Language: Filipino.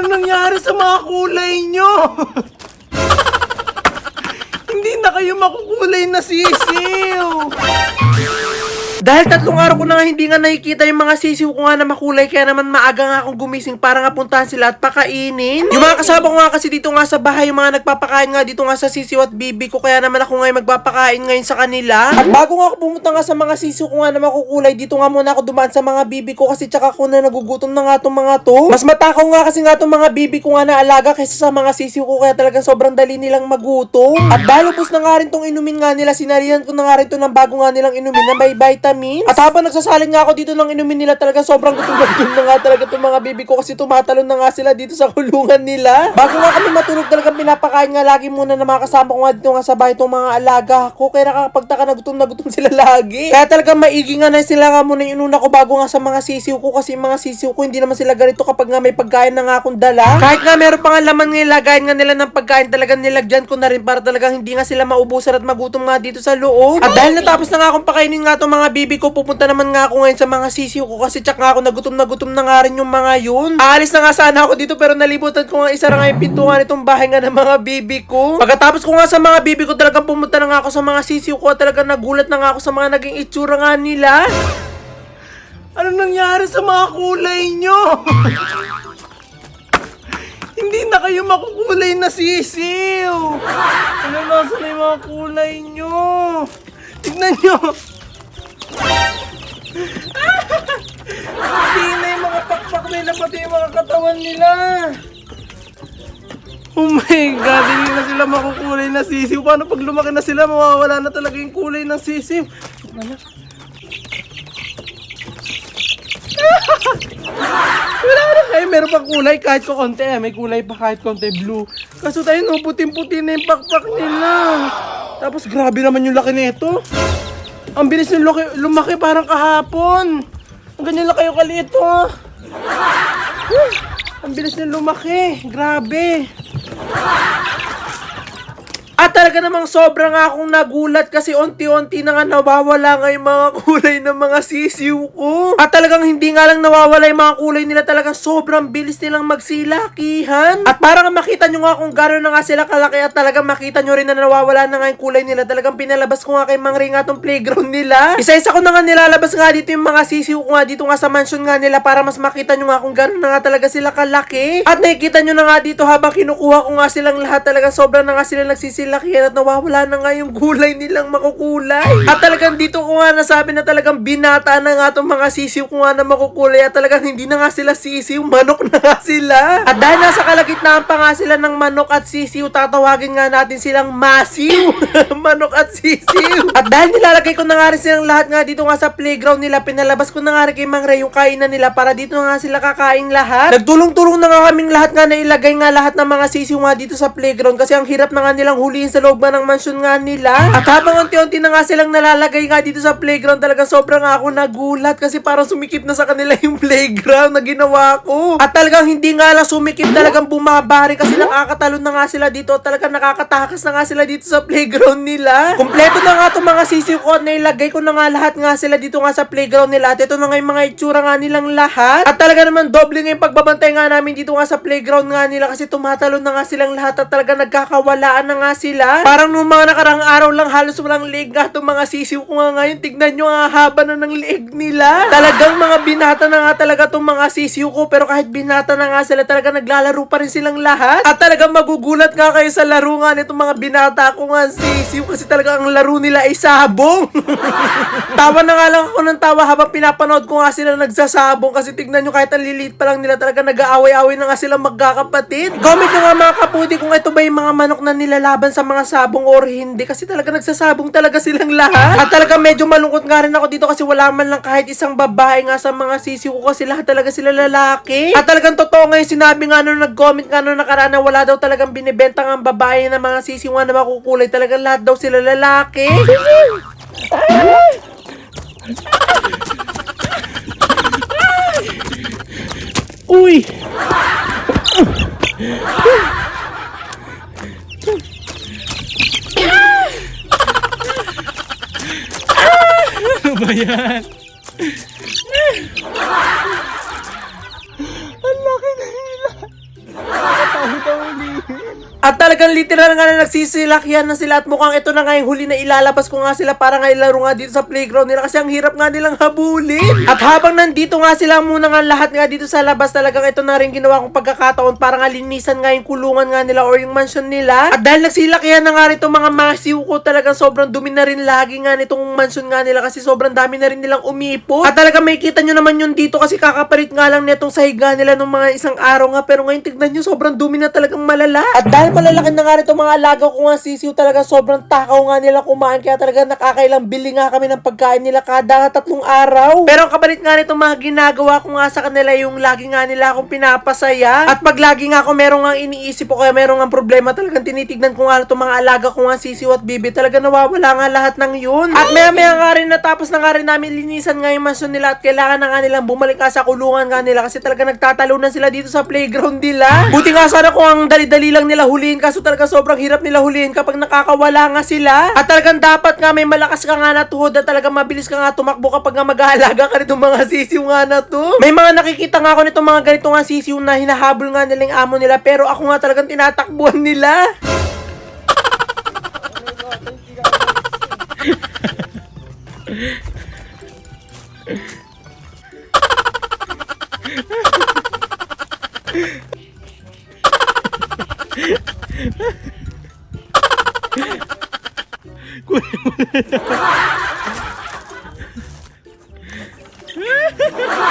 nangyari sa mga kulay nyo? Hindi na kayo makukulay na sisiw. Dahil 3 araw ko na nga hindi nga nakikita yung mga sisiw ko nga na makulay, kaya naman maaga nga akong gumising para nga puntahan sila at pakainin. Yung mga kasama ko nga kasi dito nga sa bahay, yung mga nagpapakain nga dito nga sa sisiw at bibi ko, kaya naman ako nga magpapakain ngayon sa kanila. At bago nga ako pumunta nga sa mga sisiw ko nga na makukulay, dito nga muna ako dumaan sa mga bibi ko kasi tsaka ko na nagugutom na nga tong mga to. Mas matakaw nga kasi nga tong mga bibi ko nga na alaga kaysa sa mga sisiw ko, kaya talagang sobrang dali nilang magutom. At dahil ubos na nga rin tong inumin nga nila, sinarihan ko na nga rin to ng bago nga nilang inumin na may vitamins. At habang nagsasalin nga ako dito ng inumin nila, talaga sobrang gutom na nga talaga itong mga bibi ko kasi tumatalon na nga sila dito sa kulungan nila. Bago nga kami matulog, talagang pinapakain nga lagi muna na mga kasama ko nga dito nga sa bahay itong mga alaga ko. Kaya nakakapagtaka na gutom sila lagi. Kaya talagang maigi nga na sila nga muna yung inuna ko bago nga sa mga sisiw ko, kasi yung mga sisiw ko hindi naman sila ganito kapag nga may pagkain na nga akong dala. Kahit nga meron pa nga laman nga ilagayin nga nila ng pagkain, talagang nilagyan ko na rin para talagang hindi nga sila maubusan at magutom nga dito sa loob. At dahil natapos na nga akong pakainin nga itong mga bibi ko, pupunta naman nga ako ngayon sa mga sisiw ko kasi tsak nga ako na gutom na nga rin yung mga yun. Aalis na nga sana ako dito pero nalibutan ko nga isara nga yung pintuan itong bahay nga ng mga bibi ko. Pagkatapos ko nga sa mga bibi ko, talagang pumunta na nga ako sa mga sisiw ko at talagang nagulat na nga ako sa mga naging itsura nga nila. Ano nangyari sa mga kulay nyo? Hindi na kayo makukulay na sisiw. Ano nasa na yung mga kulay nyo? Tignan nyo. Hindi na yung mga pakpak nila, pati yung mga katawan nila. Oh my God, hindi na sila makukulay na sisiw. Paano pag lumaki na sila, mawawala na talaga yung kulay ng sisiw? Wala na kayo, meron pang kulay kahit ko konti. May kulay pa kahit konti, blue. Kaso tayo, no, puting-puti na yung pakpak nila. Tapos grabe naman yung laki nito. Ang bilis ng lumaki parang kahapon. Ang ganyan lang kayo kaliit, oh. Ang bilis ng lumaki. Grabe. At talaga namang sobrang akong nagulat kasi unti-unti na nga nawawala nga yung mga kulay ng mga sisiw ko. At talagang hindi nga lang nawawala yung mga kulay nila, talagang sobrang bilis nilang magsilakihan. At parang makita nyo nga kung gano'n na nga sila kalaki at talagang makita nyo rin na nawawala na nga yung kulay nila. Talagang pinalabas ko nga kay Mang Ring nga tong playground nila. Isa-isa ko na nga nilalabas nga dito yung mga sisiw ko nga dito nga sa mansion nga nila para mas makita nyo nga kung gano'n na nga talaga sila kalaki. At nakikita nyo na nga dito habang kinukuha ko nga silang lahat, talagang sobrang na nga sila nagsisilakihan at nawawala na nga yung gulay nilang makukulay. At talagang dito ko nga nasabi na talagang binata na nga itong mga sisiw ko nga na makukulay at talagang hindi na nga sila sisiw, manok na nga sila. At dahil nasa kalagitnaan pa nga sila ng manok at sisiw, tatawagin nga natin silang masiw. Manok at sisiw. At dahil nilalagay ko na nga rin silang lahat nga dito nga sa playground nila, pinalabas ko na nga rin kay Mang Ray yung kainan nila para dito nga sila kakain lahat. Nagtulong-tulong na nga kaming lahat nga na ilagay nga lahat ng mga sisiw nga dito sa playground kasi ang hirap na nga nilang huliin sa loob ng mansion nga nila. At habang unti-unti na nga silang nalalagay nga dito sa playground, talaga sobrang ako nagulat kasi parang sumikip na sa kanila yung playground na ginawa ko. At talagang hindi nga lang sumikip, talagang bumabari kasi nakakatalon na nga sila dito at talagang nakakatakas na nga sila dito sa playground nila. Kompleto na nga itong mga sisiw ko at nailagay ko na nga lahat nga sila dito nga sa playground nila at ito na nga yung mga itsura nga nilang lahat. At talaga naman doble nga yung pagbabantay nga namin dito nga sa playground nga nila kasi tumatalon na nga silang lahat at talaga nagkakawalaan na nga sila. Parang nung mga nakarang araw lang, halos walang leeg nga itong mga sisiw ko nga ngayon. Tignan nyo nga, haba na ng leeg nila. Talagang mga binata na nga talaga itong mga sisiw ko, pero kahit binata na nga sila, talaga naglalaro pa rin silang lahat. At talagang magugulat nga kayo sa laro nga nitong mga binata ko nga sisiw kasi talaga ang laro nila ay sabong. Tawa na nga lang ako ng tawa habang pinapanood ko nga sila nagsasabong kasi tignan nyo, kahit ang liliit pa lang nila, talaga nag-aaway-aaway na nga sila magkakapatid. Comment nyo nga mga kaputi kung ito ba yung mga manok na nilalaban sa mga sabong or hindi kasi talaga nagsasabong talaga silang lahat. At talaga medyo malungkot nga rin ako dito kasi wala man lang kahit isang babae nga sa mga sisiw ko kasi lahat talaga sila lalaki. At talagang totoo nga yung sinabi nga nung nag-comment nga nung nakaraan na wala daw talagang binibenta nga ang babae na mga sisiw nga na makukulay. Talagang lahat daw sila lalaki. Uy! Ano ba yan? Ang laki na nila. At talagang literal nga na nagsisilakyan na sila at mukhang ito na nga yung huli na ilalabas ko nga sila para nga ilaro nga dito sa playground nila kasi ang hirap nga nilang habulin. At habang nandito nga sila muna nga lahat nga dito sa labas, talagang ito na rin ginawa kong pagkakataon para nga linisan nga yung kulungan nga nila or yung mansion nila. At dahil nagsilakyan na nga rito mga masiw ko, talagang sobrang dumi na rin lagi nga nitong mansion nga nila kasi sobrang dami na rin nilang umipot. At talagang makikita nyo naman yun dito kasi kakapalit nga lang netong sahig nga nila nung mga isang araw nga, pero ngayon tignan nyo sobrang dumi na talagang malala. At dahil malalaki na nga rito mga alaga ko nga sisiw, talaga sobrang takaw nga nila kumain kaya talaga nakakailang bili nga kami ng pagkain nila kada 3 araw. Pero ang kapalit nga nito mga ginagawa ko nga sa kanila yung lagi nga nila akong pinapasaya. At pag lagi nga ako merong nga iniisip ko kaya merong nga problema, talagang tinitignan ko nga itong mga alaga ko nga sisiw at bibi, talaga nawawala nga lahat ng yun. At maya nga rin natapos na nga rin namin linisan nga yung mansion nila at kailangan na nga nilang bumalik nga sa kulungan nga nila kasi talaga nagtatalunan sila dito sa playground nila. Buti nga sana kung ang dali-dali lang nila huliin, kaso talaga sobrang hirap nila huliin kapag nakakawala nga sila. At talagang dapat nga may malakas ka nga na tuhod at talagang mabilis ka nga tumakbo kapag nga mag-aalaga ka nitong mga sisiw nga na to. May mga nakikita nga ako nitong mga ganito nga sisiw na hinahabol nga nilang amo nila, pero ako nga talagang tinatakbuhan nila. Ayan sila.